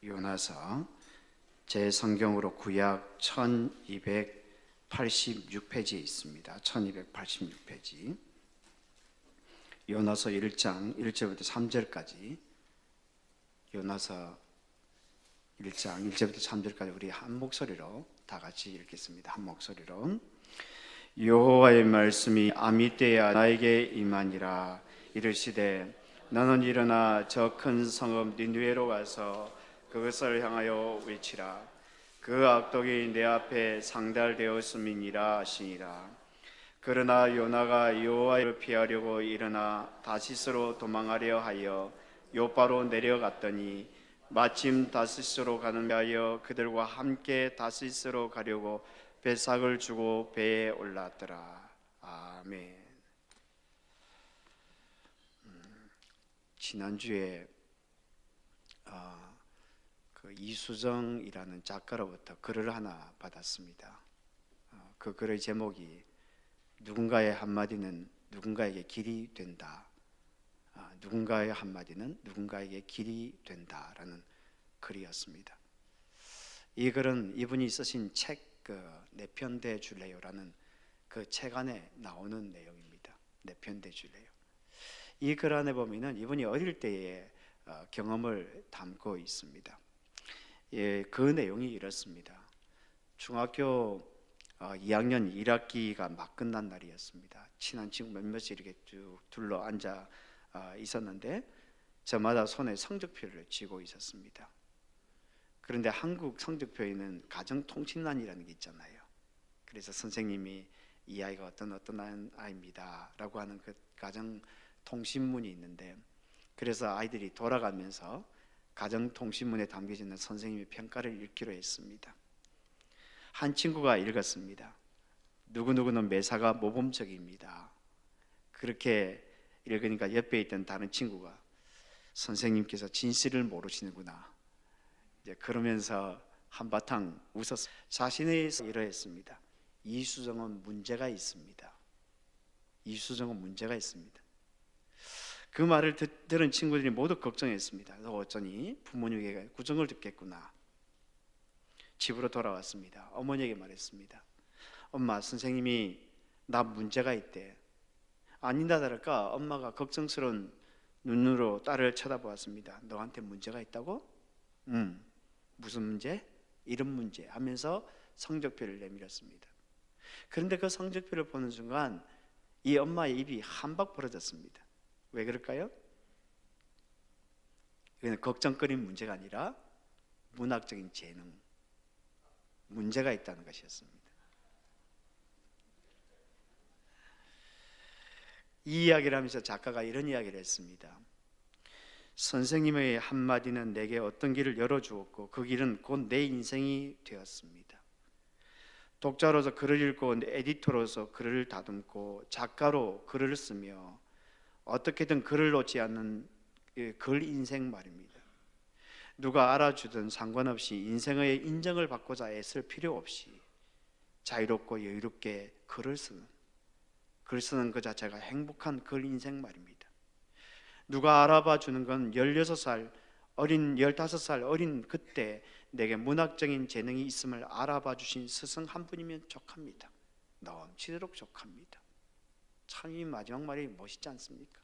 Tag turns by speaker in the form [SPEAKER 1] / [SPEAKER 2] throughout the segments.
[SPEAKER 1] 요나서 제 성경으로 구약 1286페이지에 있습니다. 1286페이지. 요나서 1장 1절부터 3절까지, 요나서 1장 1절부터 3절까지 우리 한 목소리로 다 같이 읽겠습니다. 한 목소리로. 여호와의 말씀이 아미떼야 나에게 임하니라. 이르시되 너는 일어나 저 큰 성읍 니느웨로 가서 그것을 향하여 외치라. 그 악독이 내 앞에 상달되었음이니라 하시니라. 그러나 요나가 여호와를 피하려고 일어나 다시스로 도망하려 하여 요바로 내려갔더니 마침 다시스로 가는 하여 그들과 함께 다시스로 가려고 배삭을 주고 배에 올랐더라. 아멘. 지난주에 그 이수정이라는 작가로부터 글을 하나 받았습니다. 그 글의 제목이 누군가의 한마디는 누군가에게 길이 된다. 누군가의 한마디는 누군가에게 길이 된다라는 글이었습니다. 이 글은 이분이 쓰신 책 내 편 대 줄래요라는 그 책 안에 나오는 내용입니다. 내 편 대 줄래요. 이 글 안에 보면은 이분이 어릴 때의 경험을 담고 있습니다. 예, 그 내용이 이렇습니다. 중학교 2학년 1학기가 막 끝난 날이었습니다. 친한 친구 몇몇이 이렇게 쭉 둘러 앉아 있었는데 저마다 손에 성적표를 쥐고 있었습니다. 그런데 한국 성적표에는 가정통신란이라는 게 있잖아요. 그래서 선생님이 이 아이가 어떤 아이입니다 라고 하는 그 가정통신문이 있는데, 그래서 아이들이 돌아가면서 가정통신문에 담겨져 있는 선생님의 평가를 읽기로 했습니다. 한 친구가 읽었습니다. 누구누구는 매사가 모범적입니다. 그렇게 읽으니까 옆에 있던 다른 친구가 선생님께서 진실을 모르시는구나, 이제 그러면서 한바탕 웃었습니다. 자신의 이러했습니다. 이수정은 문제가 있습니다. 이수정은 문제가 있습니다. 그 말을 들은 친구들이 모두 걱정했습니다. 너 어쩌니 부모님에게 구정을 듣겠구나. 집으로 돌아왔습니다. 어머니에게 말했습니다. 엄마, 선생님이 나 문제가 있대. 아니다 다를까 엄마가 걱정스러운 눈으로 딸을 쳐다보았습니다. 너한테 문제가 있다고? 무슨 문제? 이런 문제 하면서 성적표를 내밀었습니다. 그런데 그 성적표를 보는 순간 이 엄마의 입이 한박 벌어졌습니다. 왜 그럴까요? 이건 걱정거리는 문제가 아니라 문학적인 재능, 문제가 있다는 것이었습니다. 이 이야기를 하면서 작가가 이런 이야기를 했습니다. 선생님의 한마디는 내게 어떤 길을 열어주었고 그 길은 곧 내 인생이 되었습니다. 독자로서 글을 읽고 에디터로서 글을 다듬고 작가로 글을 쓰며 어떻게든 글을 놓지 않는 글 인생 말입니다. 누가 알아주든 상관없이 인생의 인정을 받고자 애쓸 필요 없이 자유롭고 여유롭게 글을 쓰는, 글 쓰는 그 자체가 행복한 글 인생 말입니다. 누가 알아봐 주는 건 16살 어린 15살 어린 그때 내게 문학적인 재능이 있음을 알아봐 주신 스승 한 분이면 족합니다. 넘치도록 족합니다. 참 이 마지막 말이 멋있지 않습니까?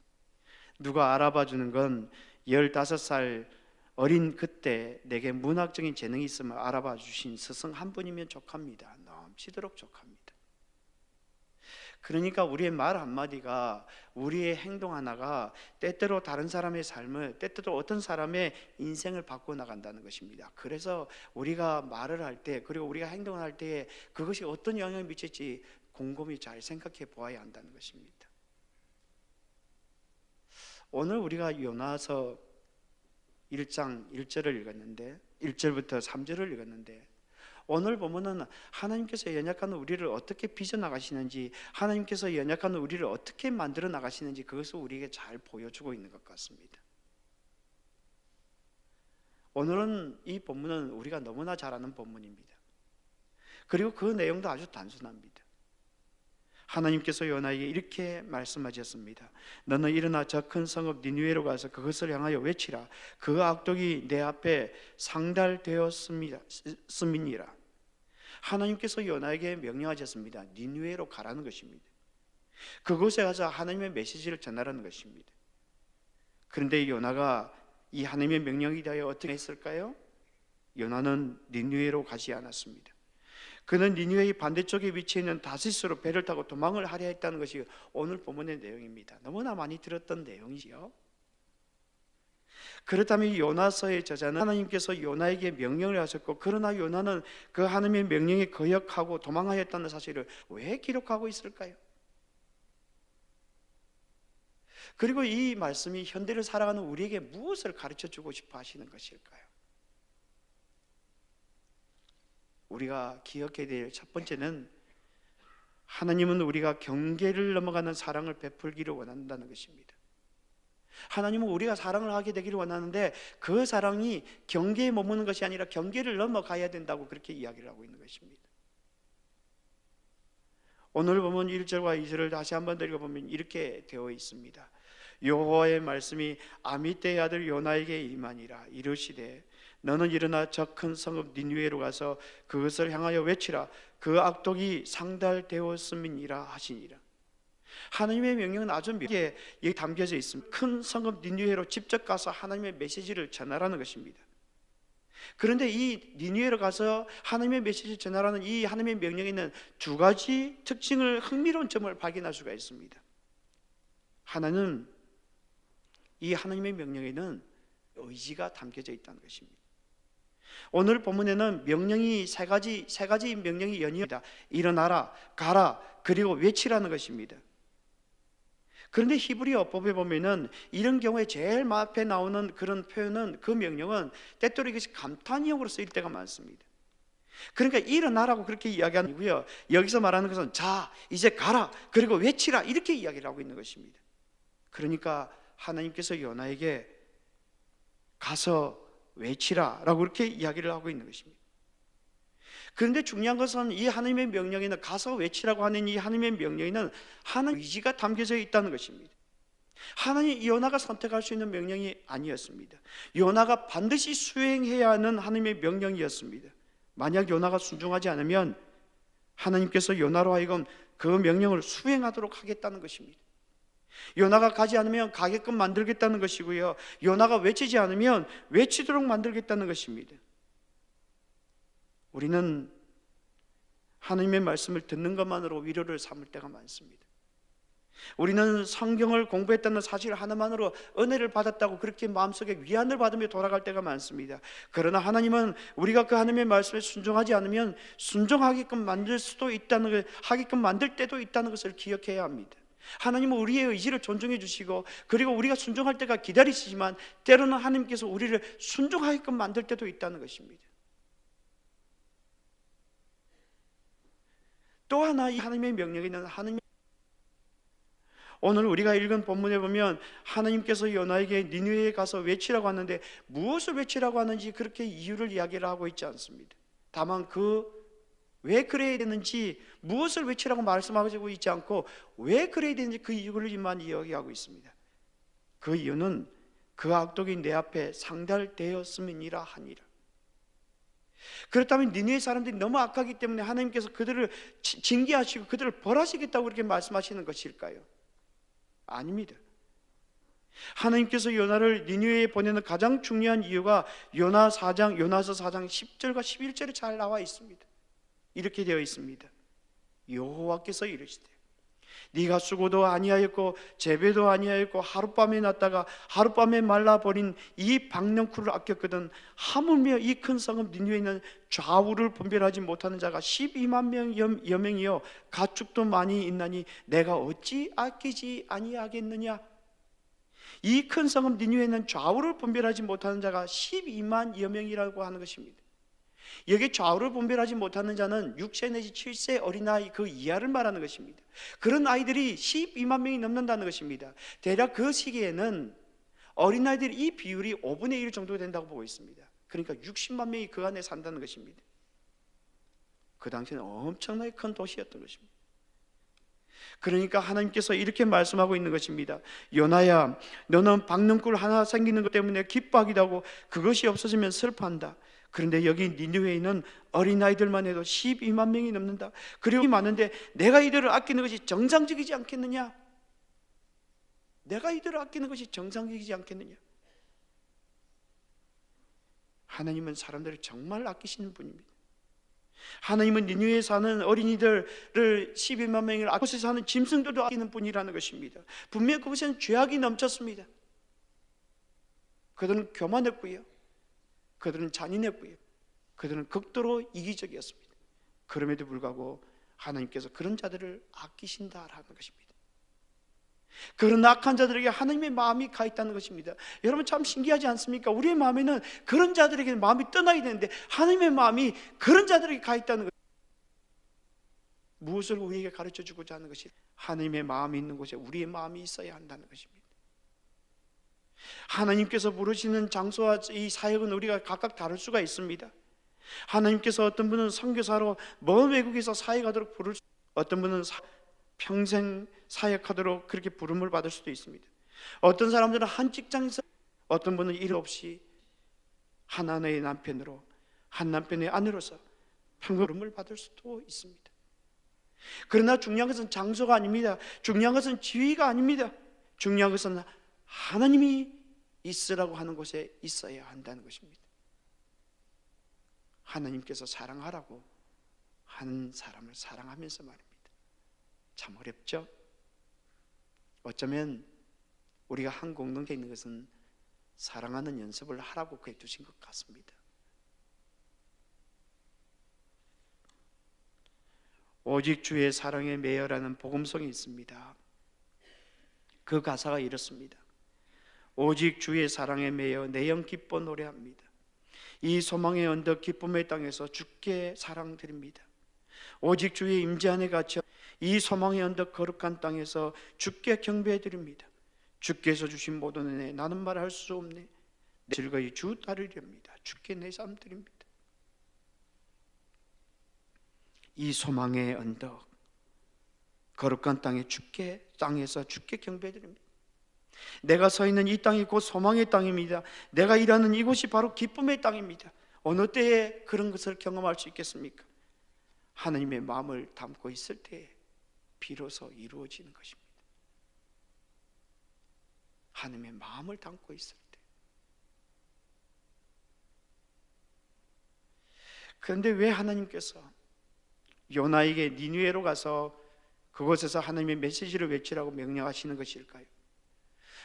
[SPEAKER 1] 누가 알아봐 주는 건 15살 어린 그때 내게 문학적인 재능이 있음을 알아봐 주신 스승 한 분이면 족합니다. 넘치도록 족합니다. 그러니까 우리의 말 한마디가, 우리의 행동 하나가 때때로 다른 사람의 삶을, 때때로 어떤 사람의 인생을 바꿔 나간다는 것입니다. 그래서 우리가 말을 할 때, 그리고 우리가 행동을 할 때 그것이 어떤 영향을 미칠지 곰곰이 잘 생각해 보아야 한다는 것입니다. 오늘 우리가 요나서 1장 1절을 읽었는데, 1절부터 3절을 읽었는데, 오늘 보면은 하나님께서 연약한 우리를 어떻게 빚어나가시는지, 하나님께서 연약한 우리를 어떻게 만들어 나가시는지 그것을 우리에게 잘 보여주고 있는 것 같습니다. 오늘은 이 본문은 우리가 너무나 잘 아는 본문입니다. 그리고 그 내용도 아주 단순합니다. 하나님께서 요나에게 이렇게 말씀하셨습니다. 너는 일어나 저 큰 성읍 니느웨로 가서 그것을 향하여 외치라. 그 악독이 내 앞에 상달되었음이니라. 하나님께서 요나에게 명령하셨습니다. 니느웨로 가라는 것입니다. 그곳에 가서 하나님의 메시지를 전하라는 것입니다. 그런데 요나가 이 하나님의 명령에 대하여 어떻게 했을까요? 요나는 니느웨로 가지 않았습니다. 그는 니느웨의 반대쪽에 위치해 있는 다시스로 배를 타고 도망을 하려 했다는 것이 오늘 본문의 내용입니다. 너무나 많이 들었던 내용이지요. 그렇다면 요나서의 저자는 하나님께서 요나에게 명령을 하셨고, 그러나 요나는 그 하나님의 명령에 거역하고 도망하였다는 사실을 왜 기록하고 있을까요? 그리고 이 말씀이 현대를 살아가는 우리에게 무엇을 가르쳐주고 싶어 하시는 것일까요? 우리가 기억해야 될 첫 번째는, 하나님은 우리가 경계를 넘어가는 사랑을 베풀기를 원한다는 것입니다. 하나님은 우리가 사랑을 하게 되기를 원하는데, 그 사랑이 경계에 머무는 것이 아니라 경계를 넘어가야 된다고 그렇게 이야기를 하고 있는 것입니다. 오늘 보면 1절과 2절을 다시 한번 읽어보면 이렇게 되어 있습니다. 여호와의 말씀이 아미떼의 아들 요나에게 임하니라. 이르시되 너는 일어나 저 큰 성읍 니느웨로 가서 그것을 향하여 외치라. 그 악독이 상달되었음이니라 하시니라. 하나님의 명령은 아주 묘하게 담겨져 있습니다. 큰 성읍 니느웨로 직접 가서 하나님의 메시지를 전하라는 것입니다. 그런데 이 니느웨로 가서 하나님의 메시지를 전하라는 이 하나님의 명령에는 두 가지 특징을, 흥미로운 점을 발견할 수가 있습니다. 하나는, 이 하나님의 명령에는 의지가 담겨져 있다는 것입니다. 오늘 본문에는 명령이 세 가지 명령이 연이어다. 일어나라, 가라, 그리고 외치라는 것입니다. 그런데 히브리 어법에 보면은 이런 경우에 제일 앞에 나오는 그런 표현은, 그 명령은 때때로 이것이 감탄형으로 쓰일 때가 많습니다. 그러니까 일어나라고 그렇게 이야기하는 거고요, 여기서 말하는 것은 자, 이제 가라, 그리고 외치라, 이렇게 이야기를 하고 있는 것입니다. 그러니까 하나님께서 요나에게 가서 외치라 라고 그렇게 이야기를 하고 있는 것입니다. 그런데 중요한 것은 이 하나님의 명령에는, 가서 외치라고 하는 이 하나님의 명령에는 하나님의 의지가 담겨져 있다는 것입니다. 하나님, 요나가 선택할 수 있는 명령이 아니었습니다. 요나가 반드시 수행해야 하는 하나님의 명령이었습니다. 만약 요나가 순종하지 않으면 하나님께서 요나로 하여금 그 명령을 수행하도록 하겠다는 것입니다. 요나가 가지 않으면 가게끔 만들겠다는 것이고요, 요나가 외치지 않으면 외치도록 만들겠다는 것입니다. 우리는 하나님의 말씀을 듣는 것만으로 위로를 삼을 때가 많습니다. 우리는 성경을 공부했다는 사실 하나만으로 은혜를 받았다고 그렇게 마음속에 위안을 받으며 돌아갈 때가 많습니다. 그러나 하나님은 우리가 그 하나님의 말씀에 순종하지 않으면 순종하게끔 만들 수도 있다는 걸, 하게끔 만들 때도 있다는 것을 기억해야 합니다. 하나님은 우리의 의지를 존중해 주시고, 그리고 우리가 순종할 때가 기다리시지만 때로는 하나님께서 우리를 순종하게끔 만들 때도 있다는 것입니다. 또 하나, 이 하나님의 명령에는 오늘 우리가 읽은 본문에 보면 하나님께서 요나에게 니느웨에 가서 외치라고 하는데, 무엇을 외치라고 하는지 그렇게 이유를 이야기를 하고 있지 않습니다. 다만 왜 그래야 되는지, 무엇을 외치라고 말씀하고 있지 않고 왜 그래야 되는지 그 이유를만 이야기하고 있습니다. 그 이유는 그 악독이 내 앞에 상달되었음이니라 하니라. 그렇다면 니느웨 사람들이 너무 악하기 때문에 하나님께서 그들을 징계하시고 그들을 벌하시겠다고 그렇게 말씀하시는 것일까요? 아닙니다. 하나님께서 요나를 니느웨에 보내는 가장 중요한 이유가 요나서 4장 10절과 11절에 잘 나와 있습니다. 이렇게 되어 있습니다. 여호와께서 이르시되 네가 수고도 아니하였고 재배도 아니하였고 하룻밤에 났다가 하룻밤에 말라버린 이 박넝쿨을 아꼈거든. 하물며 이 큰 성읍 니느웨에는 좌우를 분별하지 못하는 자가 12만 여명이요 가축도 많이 있나니 내가 어찌 아끼지 아니하겠느냐. 이 큰 성읍 니느웨에는 좌우를 분별하지 못하는 자가 12만 여명이라고 하는 것입니다. 여기 좌우를 분별하지 못하는 자는 6세 내지 7세 어린아이 그 이하를 말하는 것입니다. 그런 아이들이 12만 명이 넘는다는 것입니다. 대략 그 시기에는 어린아이들이 이 비율이 5분의 1 정도 된다고 보고 있습니다. 그러니까 60만 명이 그 안에 산다는 것입니다. 그 당시에는 엄청나게 큰 도시였던 것입니다. 그러니까 하나님께서 이렇게 말씀하고 있는 것입니다. 요나야, 너는 박능굴 하나 생기는 것 때문에 기뻐하기도 하고 그것이 없어지면 슬퍼한다. 그런데 여기 니느웨에 있는 어린아이들만 해도 12만 명이 넘는다. 그리고 많은데 내가 이들을 아끼는 것이 정상적이지 않겠느냐? 내가 이들을 아끼는 것이 정상적이지 않겠느냐? 하나님은 사람들을 정말 아끼시는 분입니다. 하나님은 니느웨에 사는 어린이들을 12만 명을 아끼고 그곳에 사는 짐승들도 아끼는 분이라는 것입니다. 분명히 그곳에는 죄악이 넘쳤습니다. 그들은 교만했고요, 그들은 잔인했고요, 그들은 극도로 이기적이었습니다. 그럼에도 불구하고 하나님께서 그런 자들을 아끼신다라는 것입니다. 그런 악한 자들에게 하나님의 마음이 가 있다는 것입니다. 여러분 참 신기하지 않습니까? 우리의 마음에는 그런 자들에게 마음이 떠나야 되는데 하나님의 마음이 그런 자들에게 가 있다는 것. 무엇을 우리에게 가르쳐 주고자 하는 것이 하나님의 마음이 있는 곳에 우리의 마음이 있어야 한다는 것입니다. 하나님께서 부르시는 장소와 이 사역은 우리가 각각 다를 수가 있습니다. 하나님께서 어떤 분은 선교사로 먼 외국에서 사역하도록 부를 수, 어떤 분은 평생 사역하도록 그렇게 부름을 받을 수도 있습니다. 어떤 사람들은 한 직장에서, 어떤 분은 일 없이 한 아내의 남편으로, 한 남편의 아내로서 평생 부름을 받을 수도 있습니다. 그러나 중요한 것은 장소가 아닙니다. 중요한 것은 지위가 아닙니다. 중요한 것은 하나님이 있으라고 하는 곳에 있어야 한다는 것입니다. 하나님께서 사랑하라고 하는 사람을 사랑하면서 말입니다. 참 어렵죠? 어쩌면 우리가 한 공동체에 있는 것은 사랑하는 연습을 하라고 그해 두신 것 같습니다. 오직 주의 사랑에 매여라는 복음성이 있습니다. 그 가사가 이렇습니다. 오직 주의 사랑에 매여 내 영 기뻐 노래합니다. 이 소망의 언덕 기쁨의 땅에서 주께 사랑드립니다. 오직 주의 임재 안에 갇혀 이 소망의 언덕 거룩한 땅에서 주께 경배드립니다. 주께서 주신 모든 은혜 나는 말할 수 없네. 즐거이 주 따르렵니다. 주께 내 삶 드립니다. 이 소망의 언덕 거룩한 땅에서 주께 경배드립니다. 내가 서 있는 이 땅이 곧 소망의 땅입니다. 내가 일하는 이곳이 바로 기쁨의 땅입니다. 어느 때에 그런 것을 경험할 수 있겠습니까? 하나님의 마음을 담고 있을 때에 비로소 이루어지는 것입니다. 하나님의 마음을 담고 있을 때. 그런데 왜 하나님께서 요나에게 니느웨로 가서 그곳에서 하나님의 메시지를 외치라고 명령하시는 것일까요?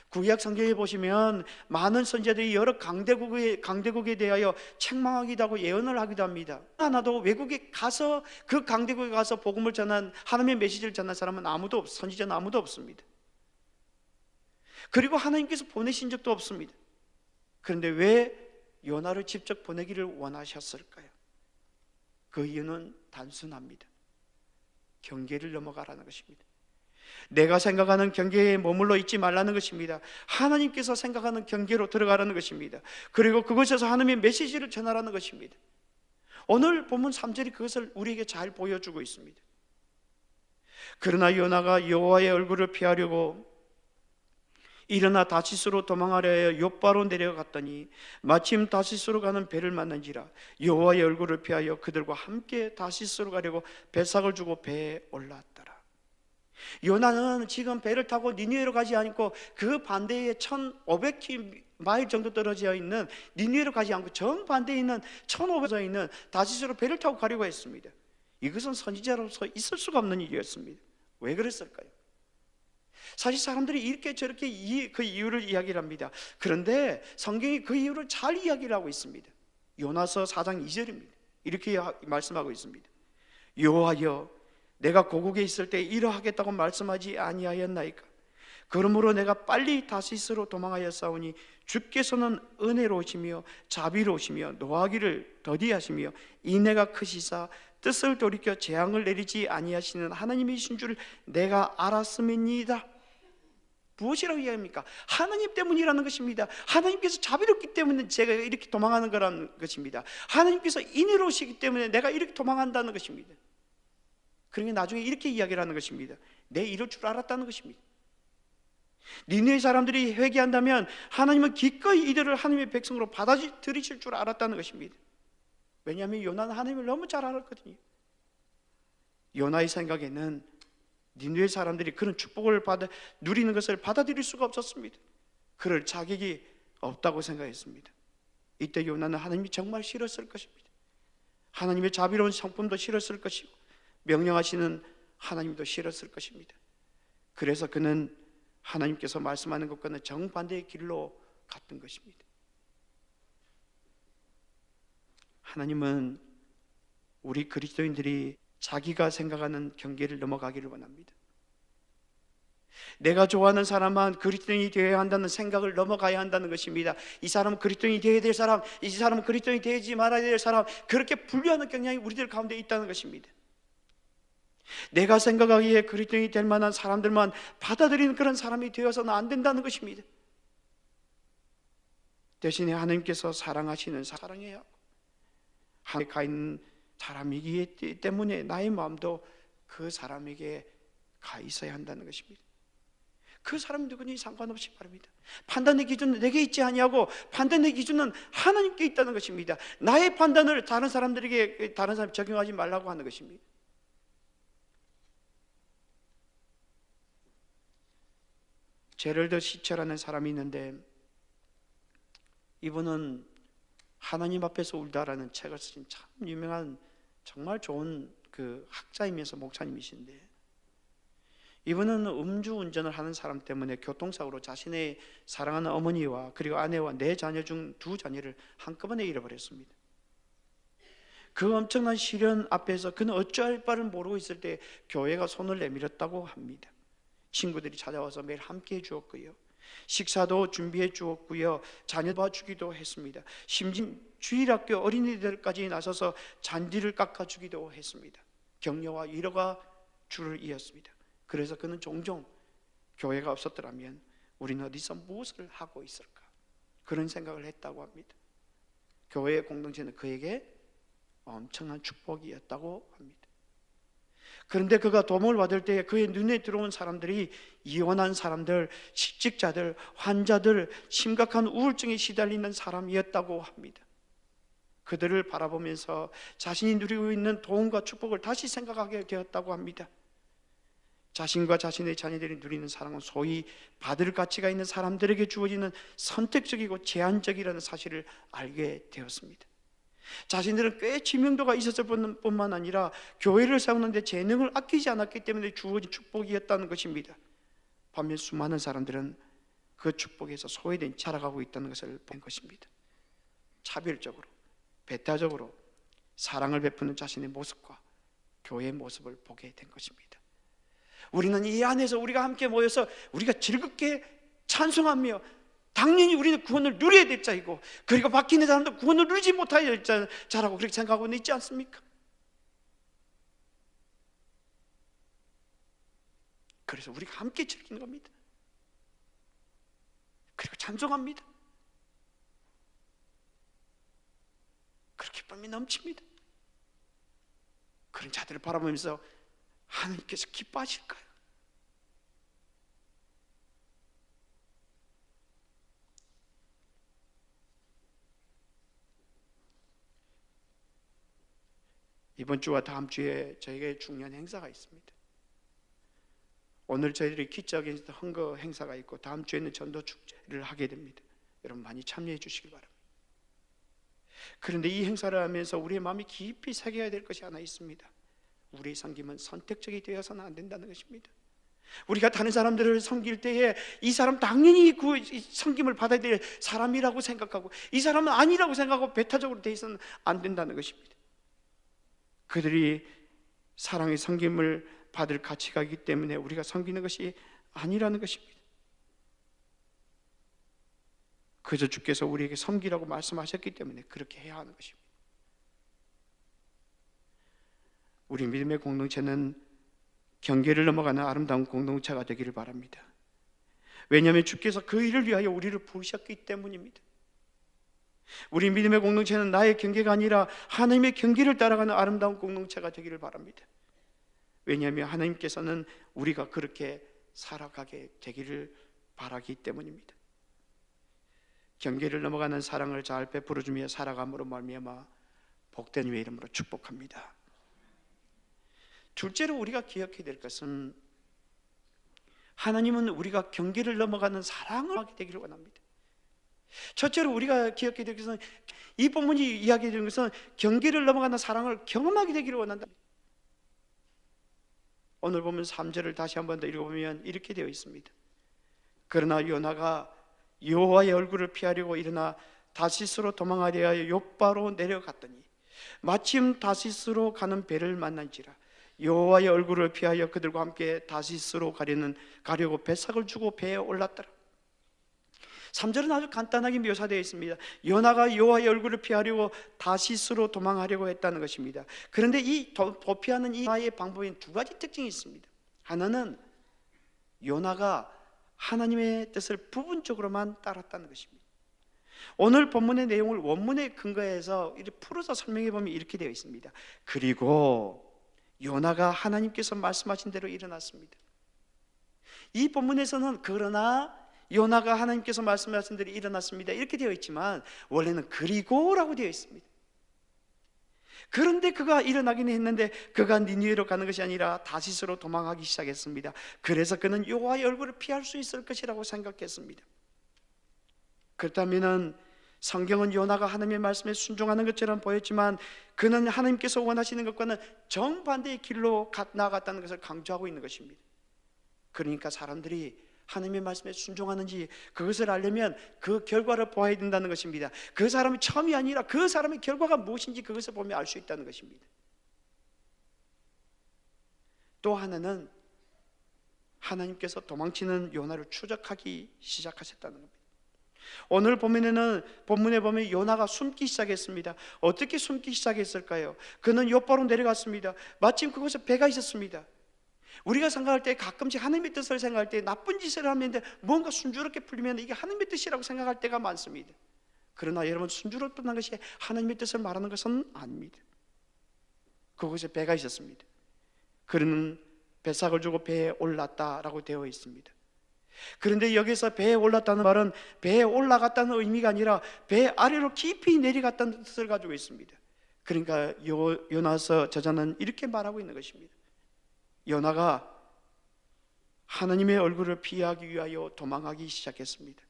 [SPEAKER 1] 구약 성경에 보시면 많은 선지자들이 여러 강대국에 대하여 책망하기도 하고 예언을 하기도 합니다. 하나도 외국에 가서 그 강대국에 가서 복음을 전한, 하나님의 메시지를 전한 사람은 선지자는 아무도 없습니다. 그리고 하나님께서 보내신 적도 없습니다. 그런데 왜 요나를 직접 보내기를 원하셨을까요? 그 이유는 단순합니다. 경계를 넘어가라는 것입니다. 내가 생각하는 경계에 머물러 있지 말라는 것입니다. 하나님께서 생각하는 경계로 들어가라는 것입니다. 그리고 그곳에서 하나님의 메시지를 전하라는 것입니다. 오늘 본문 3절이 그것을 우리에게 잘 보여주고 있습니다. 그러나 요나가 여호와의 얼굴을 피하려고 일어나 다시스로 도망하려 하여 욥바로 내려갔더니 마침 다시스로 가는 배를 만난지라 여호와의 얼굴을 피하여 그들과 함께 다시스로 가려고 배삭을 주고 배에 올랐더라. 요나는 지금 배를 타고 니느웨로 가지 않고 그 반대에 1500마일 정도 떨어져 있는 니느웨로 가지 않고 정반대에 있는 1500마일 있는 다시스로 배를 타고 가려고 했습니다. 이것은 선지자로서 있을 수가 없는 일이었습니다. 왜 그랬을까요? 사실 사람들이 이렇게 저렇게 그 이유를 이야기를 합니다. 그런데 성경이 그 이유를 잘 이야기를 하고 있습니다. 요나서 4장 2절입니다. 이렇게 말씀하고 있습니다. 여호와여, 내가 고국에 있을 때 이러하겠다고 말씀하지 아니하였나이까? 그러므로 내가 빨리 다시스로 도망하였사오니 주께서는 은혜로우시며 자비로우시며 노하기를 더디하시며 인애가 크시사 뜻을 돌이켜 재앙을 내리지 아니하시는 하나님이신 줄 내가 알았음이니이다. 무엇이라고 이야기합니까? 하나님 때문이라는 것입니다. 하나님께서 자비롭기 때문에 제가 이렇게 도망하는 거라는 것입니다. 하나님께서 인애로우시기 때문에 내가 이렇게 도망한다는 것입니다. 그러니까 나중에 이렇게 이야기를 하는 것입니다. 내 이럴 줄 알았다는 것입니다. 니느웨 사람들이 회개한다면 하나님은 기꺼이 이들을 하나님의 백성으로 받아들이실 줄 알았다는 것입니다. 왜냐하면 요나는 하나님을 너무 잘 알았거든요. 요나의 생각에는 니느웨 사람들이 그런 축복을 누리는 것을 받아들일 수가 없었습니다. 그럴 자격이 없다고 생각했습니다. 이때 요나는 하나님이 정말 싫었을 것입니다. 하나님의 자비로운 성품도 싫었을 것이고 명령하시는 하나님도 싫었을 것입니다. 그래서 그는 하나님께서 말씀하는 것과는 정반대의 길로 갔던 것입니다. 하나님은 우리 그리스도인들이 자기가 생각하는 경계를 넘어가기를 원합니다. 내가 좋아하는 사람만 그리스도인이 되어야 한다는 생각을 넘어가야 한다는 것입니다. 이 사람은 그리스도인이 되어야 될 사람, 이 사람은 그리스도인이 되지 말아야 될 사람, 그렇게 분류하는 경향이 우리들 가운데 있다는 것입니다. 내가 생각하기에 그리스도인이 될 만한 사람들만 받아들이는 그런 사람이 되어서는 안 된다는 것입니다. 대신에 하나님께서 사랑하시는 사랑해야 하고 하나님께 가 있는 사람이기 때문에 나의 마음도 그 사람에게 가 있어야 한다는 것입니다. 그 사람이 누구니 상관없이 말입니다. 판단의 기준은 내게 있지 아니하고 판단의 기준은 하나님께 있다는 것입니다. 나의 판단을 다른 사람들에게 적용하지 말라고 하는 것입니다. 제럴드 시처라는 사람이 있는데 이분은 하나님 앞에서 울다라는 책을 쓰신 참 유명한 정말 좋은 그 학자이면서 목사님이신데 이분은 음주운전을 하는 사람 때문에 교통사고로 자신의 사랑하는 어머니와 그리고 아내와 4자녀 중 2자녀를 한꺼번에 잃어버렸습니다. 그 엄청난 시련 앞에서 그는 어찌할 바를 모르고 있을 때 교회가 손을 내밀었다고 합니다. 친구들이 찾아와서 매일 함께 해주었고요, 식사도 준비해 주었고요, 자녀 봐주기도 했습니다. 심지어 주일학교 어린이들까지 나서서 잔디를 깎아주기도 했습니다. 격려와 위로가 줄을 이었습니다. 그래서 그는 종종 교회가 없었더라면 우리는 어디서 무엇을 하고 있을까 그런 생각을 했다고 합니다. 교회의 공동체는 그에게 엄청난 축복이었다고 합니다. 그런데 그가 도움을 받을 때 그의 눈에 들어온 사람들이 이혼한 사람들, 실직자들, 환자들, 심각한 우울증에 시달리는 사람이었다고 합니다. 그들을 바라보면서 자신이 누리고 있는 도움과 축복을 다시 생각하게 되었다고 합니다. 자신과 자신의 자녀들이 누리는 사랑은 소위 받을 가치가 있는 사람들에게 주어지는 선택적이고 제한적이라는 사실을 알게 되었습니다. 자신들은 꽤知名도가 있었을 뿐만 아니라 교회를 세우는데 재능을 아끼지 않았기 때문에 주어진 축복이었다는 것입니다. 반면 수많은 사람들은 그 축복에서 소외된 자라가고 있다는 것을 본 것입니다. 차별적으로, 배타적으로 사랑을 베푸는 자신의 모습과 교회의 모습을 보게 된 것입니다. 우리는 이 안에서 우리가 함께 모여서 우리가 즐겁게 찬송하며 당연히 우리는 구원을 누려야 될 자이고 그리고 밖에 있는 사람도 구원을 누리지 못해야 될 자라고 그렇게 생각하고 있지 않습니까? 그래서 우리가 함께 즐기는 겁니다. 그리고 찬송합니다. 그렇게 기쁨이 넘칩니다. 그런 자들을 바라보면서 하나님께서 기뻐하실까요? 이번 주와 다음 주에 저에게 중요한 행사가 있습니다. 오늘 저희들이 기적인 헌거 행사가 있고 다음 주에는 전도 축제를 하게 됩니다. 여러분 많이 참여해 주시기 바랍니다. 그런데 이 행사를 하면서 우리의 마음이 깊이 새겨야 될 것이 하나 있습니다. 우리의 섬김은 선택적이 되어서는 안 된다는 것입니다. 우리가 다른 사람들을 섬길 때에 이 사람 당연히 그 섬김을 받아야 될 사람이라고 생각하고 이 사람은 아니라고 생각하고 배타적으로 되어 있어서는 안 된다는 것입니다. 그들이 사랑의 섬김을 받을 가치가 있기 때문에 우리가 섬기는 것이 아니라는 것입니다. 그저 주께서 우리에게 섬기라고 말씀하셨기 때문에 그렇게 해야 하는 것입니다. 우리 믿음의 공동체는 경계를 넘어가는 아름다운 공동체가 되기를 바랍니다. 왜냐하면 주께서 그 일을 위하여 우리를 부르셨기 때문입니다. 우리 믿음의 공동체는 나의 경계가 아니라 하나님의 경계를 따라가는 아름다운 공동체가 되기를 바랍니다. 왜냐하면 하나님께서는 우리가 그렇게 살아가게 되기를 바라기 때문입니다. 경계를 넘어가는 사랑을 잘 베풀어주며 살아감으로 말미암아 복된 이의 이름으로 축복합니다. 둘째로 우리가 기억해야 될 것은 하나님은 우리가 경계를 넘어가는 사랑을 하게 되기를 원합니다. 첫째로 우리가 기억해야 될 것은 이 본문이 이야기되는 것은 경계를 넘어가는 사랑을 경험하게 되기를 원한다. 오늘 보면 3절을 다시 한 번 더 읽어보면 이렇게 되어 있습니다. 그러나 요나가 여호와의 얼굴을 피하려고 일어나 다시스로 도망하려 하여 욥바로 내려갔더니 마침 다시스로 가는 배를 만난지라 여호와의 얼굴을 피하여 그들과 함께 다시스로 가려고 배삭을 주고 배에 올랐더라. 3절은 아주 간단하게 묘사되어 있습니다. 요나가 여호와의 얼굴을 피하려고 다시스로 도망하려고 했다는 것입니다. 그런데 이 도피하는 이 나의 방법에는 두 가지 특징이 있습니다. 하나는 요나가 하나님의 뜻을 부분적으로만 따랐다는 것입니다. 오늘 본문의 내용을 원문에 근거해서 이렇게 풀어서 설명해 보면 이렇게 되어 있습니다. 그리고 요나가 하나님께서 말씀하신 대로 일어났습니다. 이 본문에서는 그러나 요나가 하나님께서 말씀하신 대로 일어났습니다 이렇게 되어 있지만 원래는 그리고라고 되어 있습니다. 그런데 그가 일어나기는 했는데 그가 니느웨로 가는 것이 아니라 다시스로 도망하기 시작했습니다. 그래서 그는 여호와의 얼굴을 피할 수 있을 것이라고 생각했습니다. 그렇다면 성경은 요나가 하나님의 말씀에 순종하는 것처럼 보였지만 그는 하나님께서 원하시는 것과는 정반대의 길로 나아갔다는 것을 강조하고 있는 것입니다. 그러니까 사람들이 하나님의 말씀에 순종하는지 그것을 알려면 그 결과를 보아야 된다는 것입니다. 그 사람이 처음이 아니라 그 사람의 결과가 무엇인지 그것을 보면 알 수 있다는 것입니다. 또 하나는 하나님께서 도망치는 요나를 추적하기 시작하셨다는 겁니다. 오늘 본문에 보면 요나가 숨기 시작했습니다. 어떻게 숨기 시작했을까요? 그는 욥바로 내려갔습니다. 마침 그곳에 배가 있었습니다. 우리가 생각할 때 가끔씩 하나님의 뜻을 생각할 때 나쁜 짓을 하면 뭔가 순조롭게 풀리면 이게 하나님의 뜻이라고 생각할 때가 많습니다. 그러나 여러분, 순조롭다는 것이 하나님의 뜻을 말하는 것은 아닙니다. 그곳에 배가 있었습니다. 그는 배삭을 주고 배에 올랐다라고 되어 있습니다. 그런데 여기서 배에 올랐다는 말은 배에 올라갔다는 의미가 아니라 배 아래로 깊이 내려갔다는 뜻을 가지고 있습니다. 그러니까 요나서 저자는 이렇게 말하고 있는 것입니다. 요나가 하나님의 얼굴을 피하기 위하여 도망하기 시작했습니다.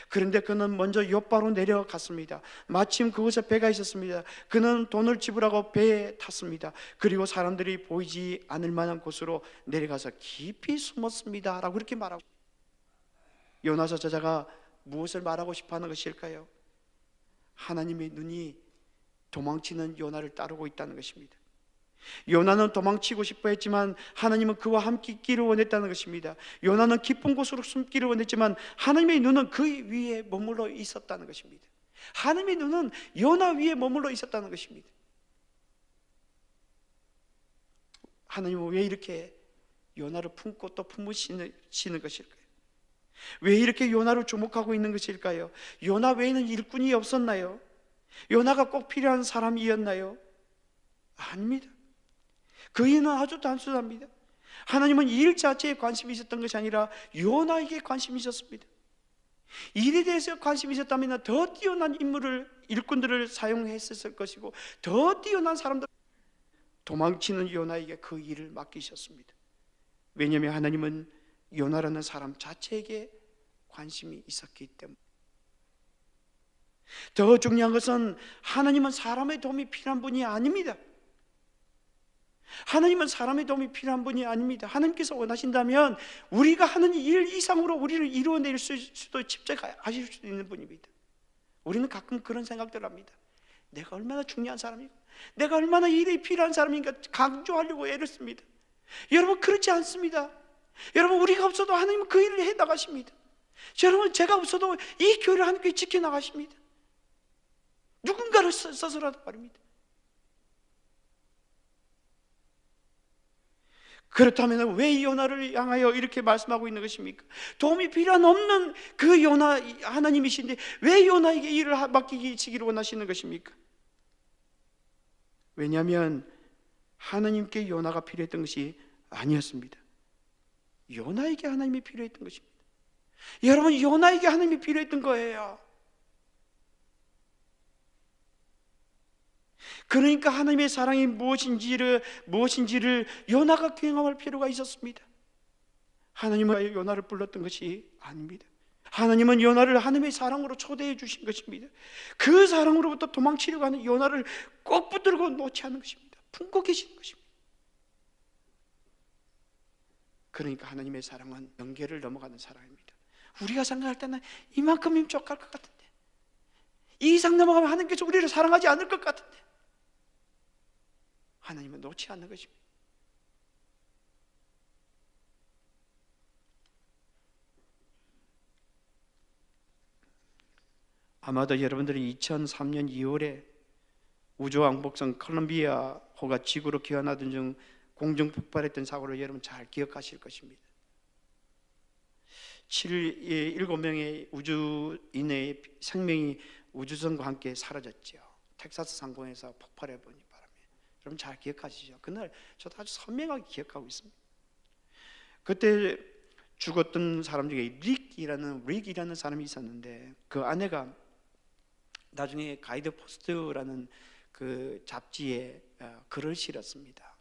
[SPEAKER 1] 그런데 그는 먼저 욥바로 내려갔습니다. 마침 그곳에 배가 있었습니다. 그는 돈을 지불하고 배에 탔습니다. 그리고 사람들이 보이지 않을 만한 곳으로 내려가서 깊이 숨었습니다 라고 이렇게 말하고, 요나서 저자가 무엇을 말하고 싶어하는 것일까요? 하나님의 눈이 도망치는 요나를 따르고 있다는 것입니다. 요나는 도망치고 싶어 했지만 하나님은 그와 함께 있기를 원했다는 것입니다. 요나는 깊은 곳으로 숨기를 원했지만 하나님의 눈은 그 위에 머물러 있었다는 것입니다. 하나님의 눈은 요나 위에 머물러 있었다는 것입니다. 하나님은 왜 이렇게 요나를 품고 또 품으시는 것일까요? 왜 이렇게 요나를 주목하고 있는 것일까요? 요나 외에는 일꾼이 없었나요? 요나가 꼭 필요한 사람이었나요? 아닙니다. 그 이유는 아주 단순합니다. 하나님은 일 자체에 관심이 있었던 것이 아니라 요나에게 관심이 있었습니다. 일에 대해서 관심이 있었다면 더 뛰어난 일꾼들을 사용했을 것이고 더 뛰어난 사람들, 도망치는 요나에게 그 일을 맡기셨습니다. 왜냐하면 하나님은 요나라는 사람 자체에게 관심이 있었기 때문에. 더 중요한 것은 하나님은 사람의 도움이 필요한 분이 아닙니다. 하나님은 사람의 도움이 필요한 분이 아닙니다. 하나님께서 원하신다면 우리가 하는 일 이상으로 우리를 이루어낼 수도 집중하실 수 있는 분입니다. 우리는 가끔 그런 생각들을 합니다. 내가 얼마나 중요한 사람인가, 내가 얼마나 일이 필요한 사람인가 강조하려고 애를 씁니다. 여러분, 그렇지 않습니다. 여러분, 우리가 없어도 하나님은 그 일을 해나가십니다. 여러분, 제가 없어도 이 교회를 하나님께 지켜나가십니다. 누군가를 써서라도 말입니다. 그렇다면 왜 요나를 향하여 이렇게 말씀하고 있는 것입니까? 도움이 필요한 없는 그 요나, 하나님이신데 왜 요나에게 일을 맡기시기를 원하시는 것입니까? 왜냐하면 하나님께 요나가 필요했던 것이 아니었습니다. 요나에게 하나님이 필요했던 것입니다. 여러분, 요나에게 하나님이 필요했던 거예요. 그러니까 하나님의 사랑이 무엇인지를 요나가 경험할 필요가 있었습니다. 하나님은 요나를 불렀던 것이 아닙니다. 하나님은 요나를 하나님의 사랑으로 초대해 주신 것입니다. 그 사랑으로부터 도망치려고 하는 요나를 꼭 붙들고 놓지 않는 것입니다. 품고 계시는 것입니다. 그러니까 하나님의 사랑은 경계를 넘어가는 사랑입니다. 우리가 생각할 때는 이만큼이면 족할 것 같은데, 이 이상 넘어가면 하나님께서 우리를 사랑하지 않을 것 같은데, 하나님은 놓지 않는 것입니다. 아마도 여러분들이 2003년 2월에 우주왕복선 콜롬비아호가 지구로 귀환하던 중 공중 폭발했던 사고를 여러분 잘 기억하실 것입니다. 7명의 우주인의 생명이 우주선과 함께 사라졌죠. 텍사스 상공에서 폭발해버린 바람에. 여러분 잘 기억하시죠? 그날 저도 아주 선명하게 기억하고 있습니다. 그때 죽었던 사람 중에 릭이라는 사람이 있었는데, 그 아내가 나중에 가이드 포스트라는 그 잡지에 글을 실었습니다.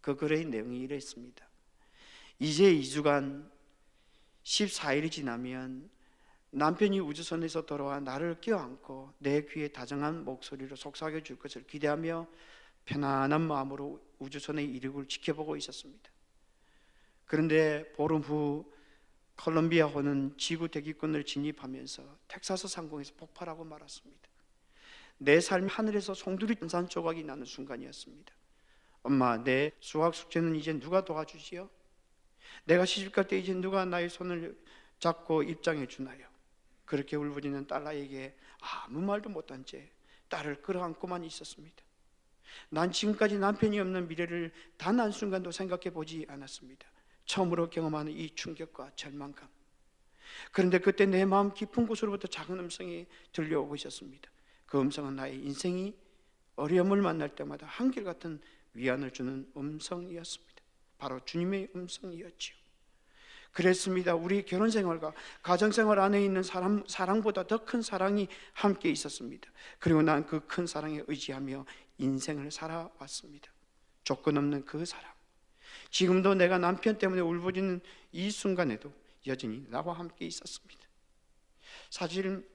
[SPEAKER 1] 그 글의 내용이 이랬습니다. 이제 2주간 14일이 지나면 남편이 우주선에서 돌아와 나를 껴안고 내 귀에 다정한 목소리로 속삭여 줄 것을 기대하며 편안한 마음으로 우주선의 이륙을 지켜보고 있었습니다. 그런데 보름 후 콜롬비아호는 지구 대기권을 진입하면서 텍사스 상공에서 폭발하고 말았습니다. 내 삶이 하늘에서 송두리 산산 조각이 나는 순간이었습니다. 엄마, 내 수학 숙제는 이제 누가 도와주지요? 내가 시집갈 때 이제 누가 나의 손을 잡고 입장해 주나요? 그렇게 울부짖는 딸아이에게 아무 말도 못한 채 딸을 끌어안고만 있었습니다. 난 지금까지 남편이 없는 미래를 단 한순간도 생각해 보지 않았습니다. 처음으로 경험하는 이 충격과 절망감. 그런데 그때 내 마음 깊은 곳으로부터 작은 음성이 들려오고 있었습니다. 그 음성은 나의 인생이 어려움을 만날 때마다 한결같은 위안을 주는 음성이었습니다. 바로 주님의 음성이었지요. 그랬습니다. 우리 결혼생활과 가정생활 안에 있는 사랑보다 더 큰 사랑이 함께 있었습니다. 그리고 난 그 큰 사랑에 의지하며 인생을 살아왔습니다. 조건 없는 그 사랑. 지금도 내가 남편 때문에 울부짖는 이 순간에도 여전히 나와 함께 있었습니다. 사실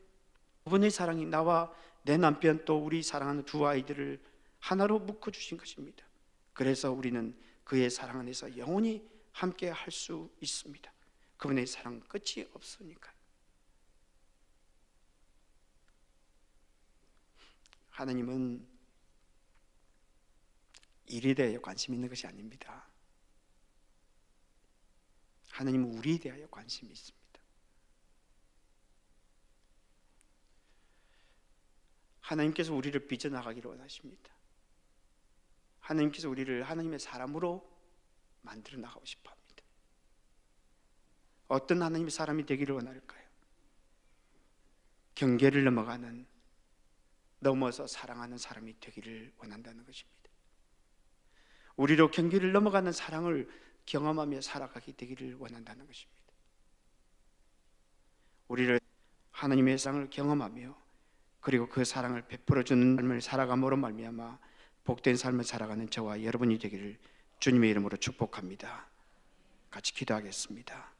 [SPEAKER 1] 그분의 사랑이 나와 내 남편 또 우리 사랑하는 두 아이들을 하나로 묶어주신 것입니다. 그래서 우리는 그의 사랑 안에서 영원히 함께 할 수 있습니다. 그분의 사랑 끝이 없으니까요. 하나님은 일에 대하여 관심 있는 것이 아닙니다. 하나님은 우리에 대하여 관심이 있습니다. 하나님께서 우리를 빚어나가기를 원하십니다. 하나님께서 우리를 하나님의 사람으로 만들어 나가고 싶어 합니다. 어떤 하나님의 사람이 되기를 원할까요? 경계를 넘어서 사랑하는 사람이 되기를 원한다는 것입니다. 우리로 경계를 넘어가는 사랑을 경험하며 살아가게 되기를 원한다는 것입니다. 우리를 하나님의 사랑을 경험하며 그리고 그 사랑을 베풀어주는 삶을 살아감으로 말미암아 복된 삶을 살아가는 저와 여러분이 되기를 주님의 이름으로 축복합니다. 같이 기도하겠습니다.